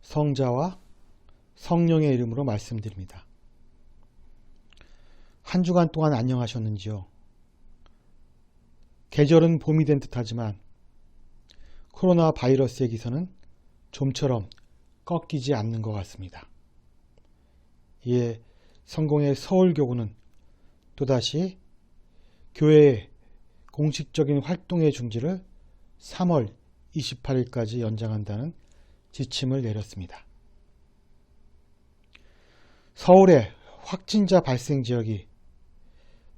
성자와 성령의 이름으로 말씀드립니다. 한 주간 동안 안녕하셨는지요? 계절은 봄이 된 듯하지만 코로나 바이러스의 기선은 좀처럼 꺾이지 않는 것 같습니다. 이에 성공의 서울교구는 또다시 교회의 공식적인 활동의 중지를 3월 28일까지 연장한다는 지침을 내렸습니다. 서울의 확진자 발생 지역이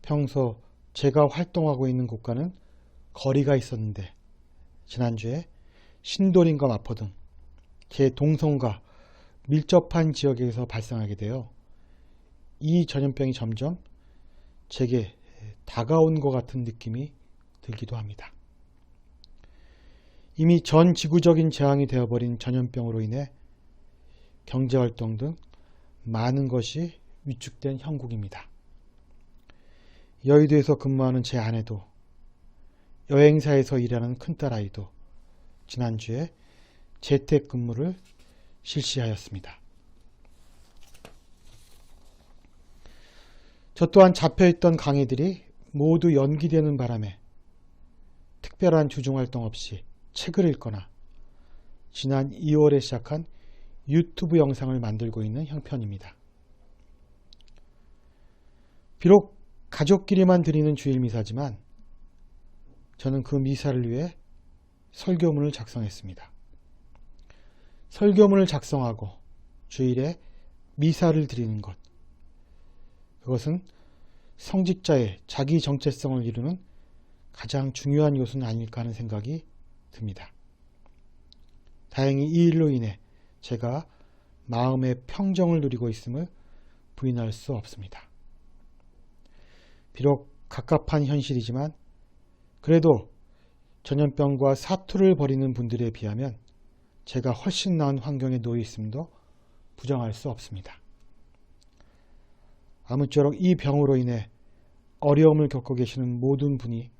평소 제가 활동하고 있는 곳과는 거리가 있었는데 지난주에 신도림과 마포 등 제 동선과 밀접한 지역에서 발생하게 되어 이 전염병이 점점 제게 다가온 것 같은 느낌이 들기도 합니다. 이미 전 지구적인 재앙이 되어버린 전염병으로 인해 경제활동 등 많은 것이 위축된 형국입니다. 여의도에서 근무하는 제 아내도 여행사에서 일하는 큰딸아이도 지난주에 재택근무를 실시하였습니다. 저 또한 잡혀있던 강의들이 모두 연기되는 바람에 특별한 주중활동 없이 책을 읽거나 지난 2월에 시작한 유튜브 영상을 만들고 있는 형편입니다. 비록 가족끼리만 드리는 주일 미사지만 저는 그 미사를 위해 설교문을 작성했습니다. 설교문을 작성하고 주일에 미사를 드리는 것, 그것은 성직자의 자기 정체성을 이루는 가장 중요한 요소는 아닐까 하는 생각이 듭니다. 다행히 이 일로 인해 제가 마음의 평정을 누리고 있음을 부인할 수 없습니다. 비록 갑갑한 현실이지만 그래도 전염병과 사투를 벌이는 분들에 비하면 제가 훨씬 나은 환경에 놓여 있음도 부정할 수 없습니다. 아무쪼록 이 병으로 인해 어려움을 겪고 계시는 모든 분이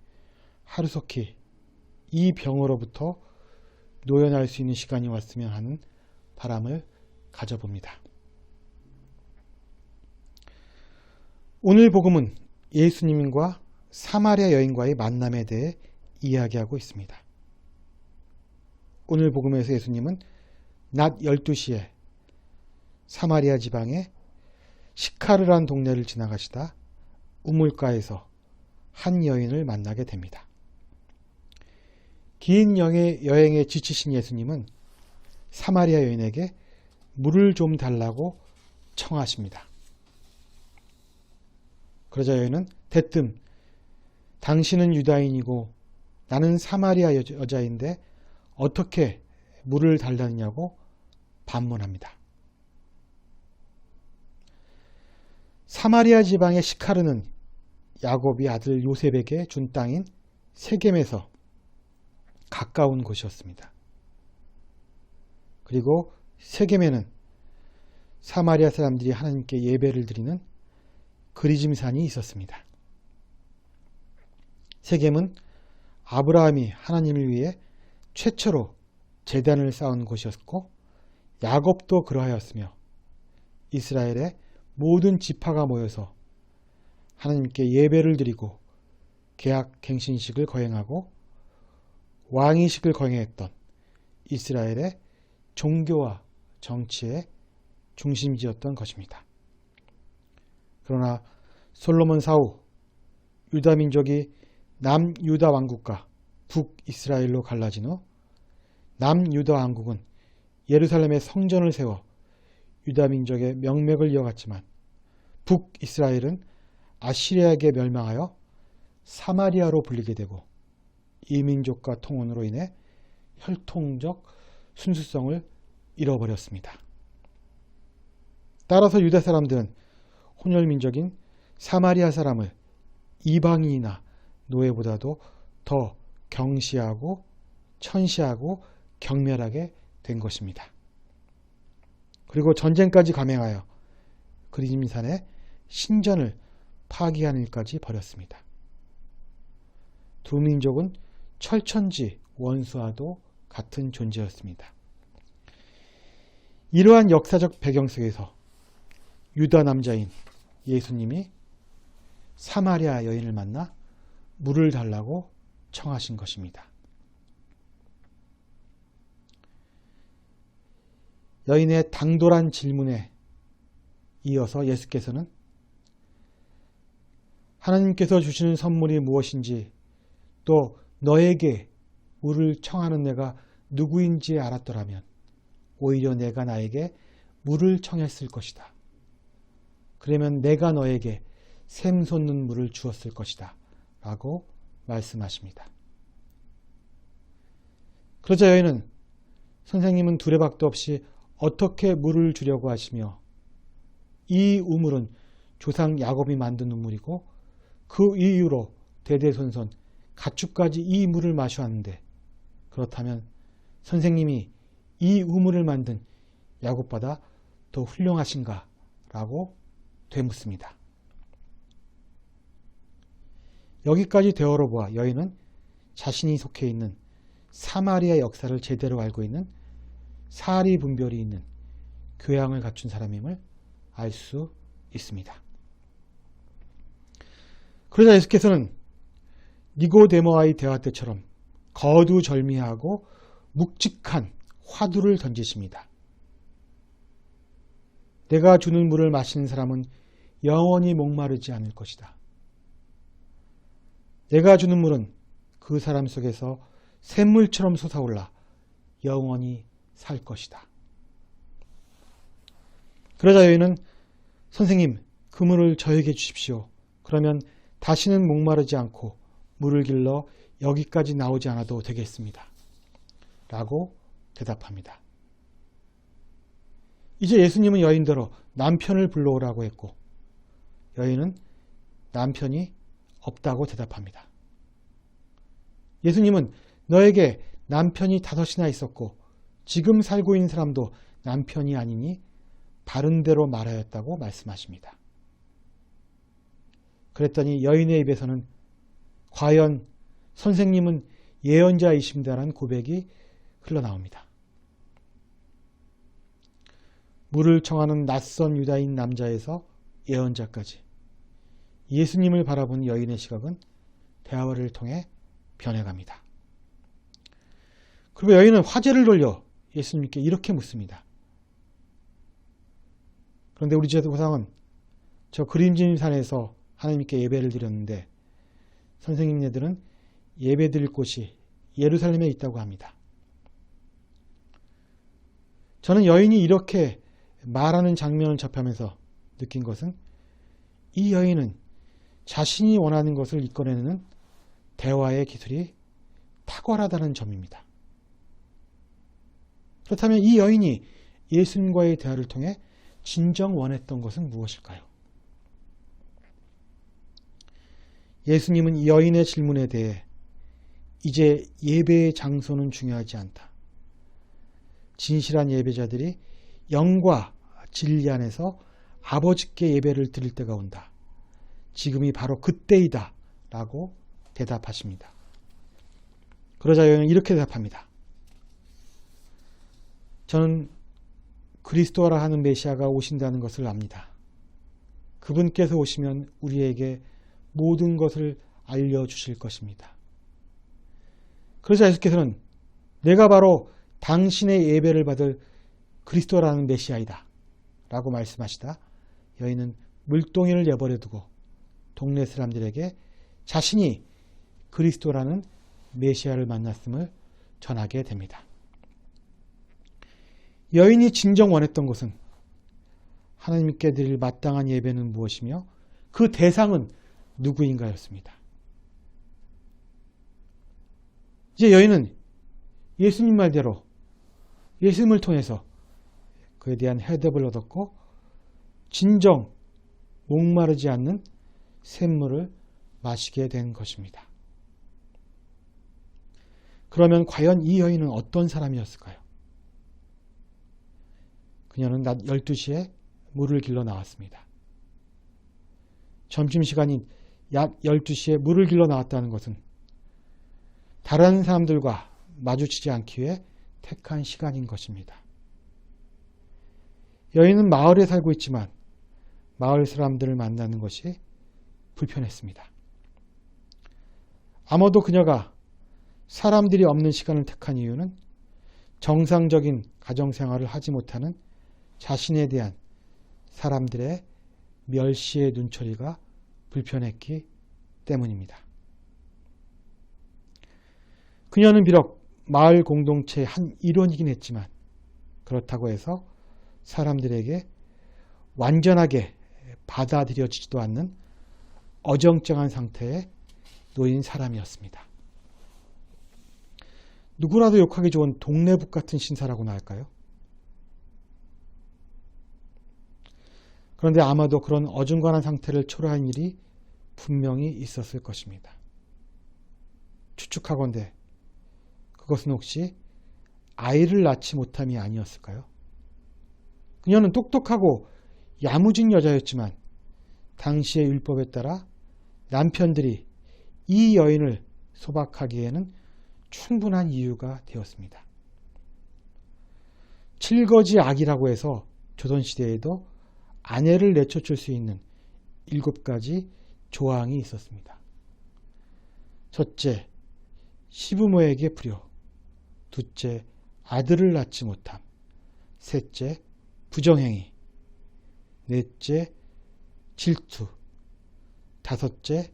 하루속히 이 병으로부터 노연할 수 있는 시간이 왔으면 하는 바람을 가져봅니다. 오늘 복음은 예수님과 사마리아 여인과의 만남에 대해 이야기하고 있습니다. 오늘 복음에서 예수님은 낮 12시에 사마리아 지방의 시카르란 동네를 지나가시다 우물가에서 한 여인을 만나게 됩니다. 긴 여행에 지치신 예수님은 사마리아 여인에게 물을 좀 달라고 청하십니다. 그러자 여인은 대뜸 당신은 유다인이고 나는 사마리아 여자인데 어떻게 물을 달라느냐고 반문합니다. 사마리아 지방의 시카르는 야곱이 아들 요셉에게 준 땅인 세겜에서 가까운 곳이었습니다. 그리고 세겜에는 사마리아 사람들이 하나님께 예배를 드리는 그리즘산이 있었습니다. 세겜은 아브라함이 하나님을 위해 최초로 제단을 쌓은 곳이었고 야곱도 그러하였으며 이스라엘의 모든 지파가 모여서 하나님께 예배를 드리고 개학갱신식을 거행하고 왕의식을 거행했던 이스라엘의 종교와 정치의 중심지였던 것입니다. 그러나 솔로몬 사후 유다민족이 남유다 왕국과 북이스라엘로 갈라진 후 남유다 왕국은 예루살렘에 성전을 세워 유다민족의 명맥을 이어갔지만 북이스라엘은 아시리아에게 멸망하여 사마리아로 불리게 되고 이 민족과 통혼으로 인해 혈통적 순수성을 잃어버렸습니다. 따라서 유다 사람들은 혼혈민족인 사마리아 사람을 이방인이나 노예보다도 더 경시하고 천시하고 경멸하게 된 것입니다. 그리고 전쟁까지 감행하여 그리즘산의 신전을 파기하는 일까지 벌였습니다. 두 민족은 철천지 원수와도 같은 존재였습니다. 이러한 역사적 배경 속에서 유다 남자인 예수님이 사마리아 여인을 만나 물을 달라고 청하신 것입니다. 여인의 당돌한 질문에 이어서 예수께서는 하나님께서 주시는 선물이 무엇인지 또 너에게 물을 청하는 내가 누구인지 알았더라면 오히려 내가 나에게 물을 청했을 것이다. 그러면 내가 너에게 샘솟는 물을 주었을 것이다. 라고 말씀하십니다. 그러자 여인은 선생님은 두레박도 없이 어떻게 물을 주려고 하시며 이 우물은 조상 야곱이 만든 우물이고 그 이후로 대대손손 가축까지 이 물을 마셔왔는데 그렇다면 선생님이 이 우물을 만든 야곱보다 더 훌륭하신가? 라고 되묻습니다. 여기까지 대어로 보아 여인은 자신이 속해 있는 사마리아 역사를 제대로 알고 있는 사리분별이 있는 교양을 갖춘 사람임을 알 수 있습니다. 그러자 예수께서는 니고데모와의 대화 때처럼 거두절미하고 묵직한 화두를 던지십니다. 내가 주는 물을 마시는 사람은 영원히 목마르지 않을 것이다. 내가 주는 물은 그 사람 속에서 샘물처럼 솟아올라 영원히 살 것이다. 그러자 여인은 선생님, 그 물을 저에게 주십시오. 그러면 다시는 목마르지 않고 물을 길러 여기까지 나오지 않아도 되겠습니다. 라고 대답합니다. 이제 예수님은 여인더러 남편을 불러오라고 했고 여인은 남편이 없다고 대답합니다. 예수님은 너에게 남편이 5이나 있었고 지금 살고 있는 사람도 남편이 아니니 바른 대로 말하였다고 말씀하십니다. 그랬더니 여인의 입에서는 과연 선생님은 예언자이십니다라는 고백이 흘러나옵니다. 물을 청하는 낯선 유다인 남자에서 예언자까지 예수님을 바라본 여인의 시각은 대화를 통해 변해갑니다. 그리고 여인은 화제를 돌려 예수님께 이렇게 묻습니다. 그런데 우리 제사장은 저 그림진 산에서 하나님께 예배를 드렸는데 선생님네들은 예배 드릴 곳이 예루살렘에 있다고 합니다. 저는 여인이 이렇게 말하는 장면을 접하면서 느낀 것은 이 여인은 자신이 원하는 것을 이끌어내는 대화의 기술이 탁월하다는 점입니다. 그렇다면 이 여인이 예수님과의 대화를 통해 진정 원했던 것은 무엇일까요? 예수님은 이 여인의 질문에 대해 이제 예배의 장소는 중요하지 않다. 진실한 예배자들이 영과 진리 안에서 아버지께 예배를 드릴 때가 온다. 지금이 바로 그때이다. 라고 대답하십니다. 그러자 여인은 이렇게 대답합니다. 저는 그리스도라 하는 메시아가 오신다는 것을 압니다. 그분께서 오시면 우리에게 모든 것을 알려주실 것입니다. 그러자 예수께서는 내가 바로 당신의 예배를 받을 그리스도라는 메시아이다 라고 말씀하시다 여인은 물동이를 내버려 두고 동네 사람들에게 자신이 그리스도라는 메시아를 만났음을 전하게 됩니다. 여인이 진정 원했던 것은 하나님께 드릴 마땅한 예배는 무엇이며 그 대상은 누구인가였습니다. 이제 여인은 예수님 말대로 예수님을 통해서 그에 대한 해답을 얻었고 진정 목마르지 않는 샘물을 마시게 된 것입니다. 그러면 과연 이 여인은 어떤 사람이었을까요? 그녀는 낮 12시에 물을 길러 나왔습니다. 점심시간인 약 12시에 물을 길러 나왔다는 것은 다른 사람들과 마주치지 않기 위해 택한 시간인 것입니다. 여인은 마을에 살고 있지만 마을 사람들을 만나는 것이 불편했습니다. 아마도 그녀가 사람들이 없는 시간을 택한 이유는 정상적인 가정생활을 하지 못하는 자신에 대한 사람들의 멸시의 눈초리가 불편했기 때문입니다. 그녀는 비록 마을 공동체의 한 일원이긴 했지만 그렇다고 해서 사람들에게 완전하게 받아들여지지도 않는 어정쩡한 상태에 놓인 사람이었습니다. 누구라도 욕하기 좋은 동네북 같은 신사라고나 할까요? 그런데 아마도 그런 어중간한 상태를 초래한 일이 분명히 있었을 것입니다. 추측하건대 그것은 혹시 아이를 낳지 못함이 아니었을까요? 그녀는 똑똑하고 야무진 여자였지만 당시의 율법에 따라 남편들이 이 여인을 소박하기에는 충분한 이유가 되었습니다. 칠거지 악이라고 해서 조선시대에도 아내를 내쫓을 수 있는 7가지 조항이 있었습니다. 첫째, 시부모에게 불효. 둘째, 아들을 낳지 못함. 셋째, 부정행위. 넷째, 질투. 다섯째,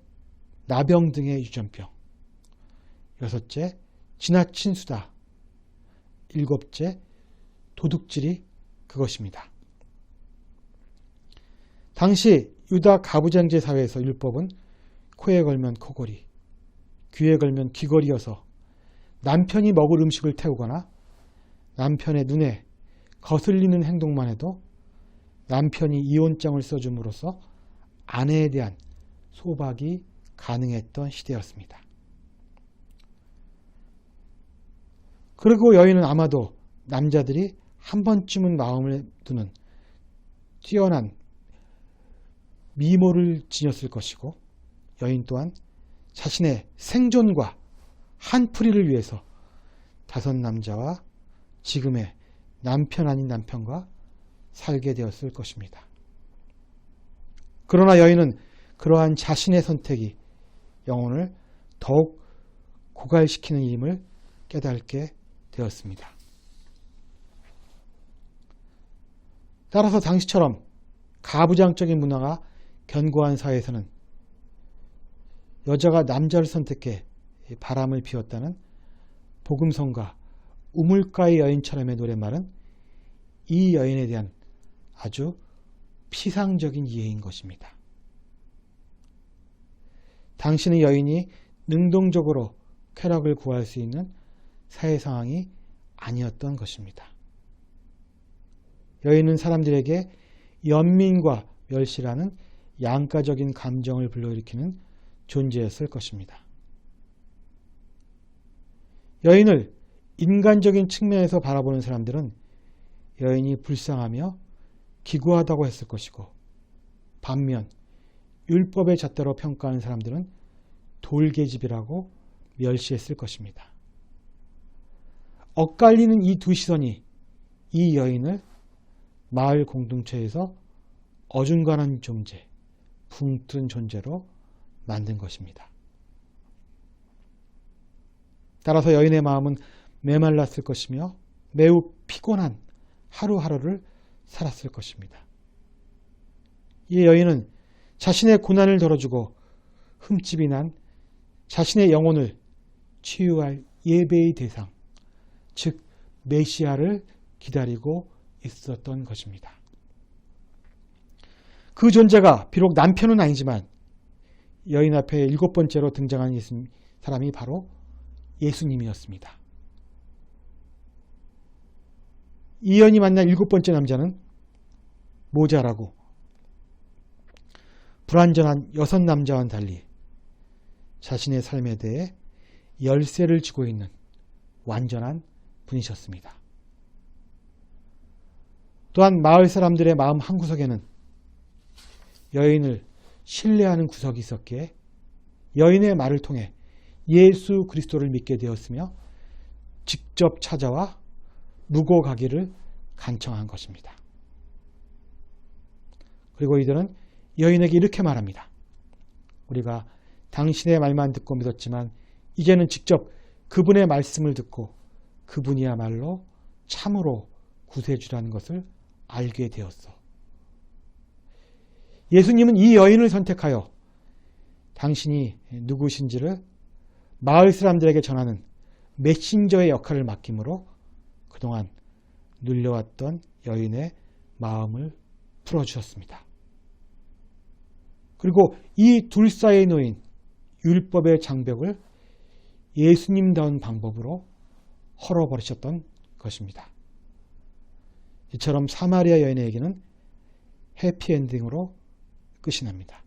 나병 등의 유전병. 여섯째, 지나친 수다. 일곱째, 도둑질이 그것입니다. 당시 유다 가부장제 사회에서 율법은 코에 걸면 코걸이, 귀에 걸면 귀걸이여서 남편이 먹을 음식을 태우거나 남편의 눈에 거슬리는 행동만 해도 남편이 이혼장을 써줌으로써 아내에 대한 소박이 가능했던 시대였습니다. 그리고 여인은 아마도 남자들이 한 번쯤은 마음을 두는 뛰어난 미모를 지녔을 것이고 여인 또한 자신의 생존과 한풀이를 위해서 5 남자와 지금의 남편 아닌 남편과 살게 되었을 것입니다. 그러나 여인은 그러한 자신의 선택이 영혼을 더욱 고갈시키는 힘을 깨닫게 되었습니다. 따라서 당시처럼 가부장적인 문화가 견고한 사회에서는 여자가 남자를 선택해 바람을 피웠다는 복음성가 우물가의 여인처럼의 노랫말은 이 여인에 대한 아주 피상적인 이해인 것입니다. 당신의 여인이 능동적으로 쾌락을 구할 수 있는 사회 상황이 아니었던 것입니다. 여인은 사람들에게 연민과 멸시라는 양가적인 감정을 불러일으키는 존재였을 것입니다. 여인을 인간적인 측면에서 바라보는 사람들은 여인이 불쌍하며 기구하다고 했을 것이고 반면 율법의 잣대로 평가하는 사람들은 돌계집이라고 멸시했을 것입니다. 엇갈리는 이 두 시선이 이 여인을 마을 공동체에서 어중간한 존재, 붕뜬 존재로 만든 것입니다. 따라서 여인의 마음은 메말랐을 것이며 매우 피곤한 하루하루를 살았을 것입니다. 이 여인은 자신의 고난을 덜어주고 흠집이 난 자신의 영혼을 치유할 예배의 대상, 즉 메시아를 기다리고 있었던 것입니다. 그 존재가 비록 남편은 아니지만 여인 앞에 7번째로 등장한 사람이 바로 예수님이었습니다. 이 여인이 만난 7번째 남자는 모자라고 불완전한 6 남자와는 달리 자신의 삶에 대해 열쇠를 쥐고 있는 완전한 분이셨습니다. 또한 마을 사람들의 마음 한구석에는 여인을 신뢰하는 구석이 있었기에 여인의 말을 통해 예수 그리스도를 믿게 되었으며 직접 찾아와 묵어 가기를 간청한 것입니다. 그리고 이들은 여인에게 이렇게 말합니다. 우리가 당신의 말만 듣고 믿었지만 이제는 직접 그분의 말씀을 듣고 그분이야말로 참으로 구세주라는 것을 알게 되었어. 예수님은 이 여인을 선택하여 당신이 누구신지를 마을 사람들에게 전하는 메신저의 역할을 맡김으로 그동안 눌려왔던 여인의 마음을 풀어주셨습니다. 그리고 이 둘 사이에 놓인 율법의 장벽을 예수님다운 방법으로 헐어버리셨던 것입니다. 이처럼 사마리아 여인에게는 해피엔딩으로 끝이 납니다.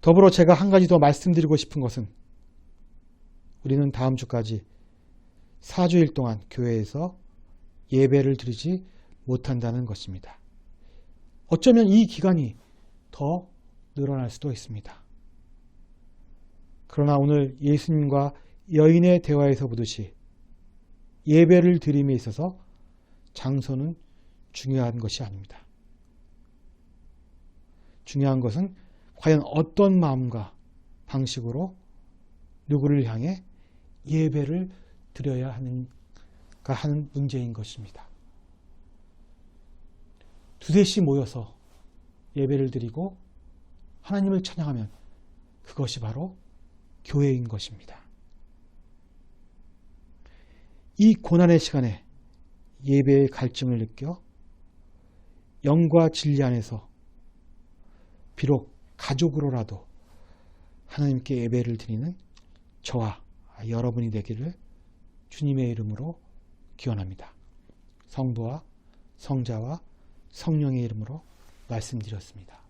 더불어 제가 한 가지 더 말씀드리고 싶은 것은 우리는 다음 주까지 4주일 동안 교회에서 예배를 드리지 못한다는 것입니다. 어쩌면 이 기간이 더 늘어날 수도 있습니다. 그러나 오늘 예수님과 여인의 대화에서 보듯이 예배를 드림에 있어서 장소는 중요한 것이 아닙니다. 중요한 것은 과연 어떤 마음과 방식으로 누구를 향해 예배를 드려야 하는가 하는 문제인 것입니다. 두셋이 모여서 예배를 드리고 하나님을 찬양하면 그것이 바로 교회인 것입니다. 이 고난의 시간에 예배의 갈증을 느껴 영과 진리 안에서 비록 가족으로라도 하나님께 예배를 드리는 저와 여러분이 되기를 주님의 이름으로 기원합니다. 성부와 성자와 성령의 이름으로 말씀드렸습니다.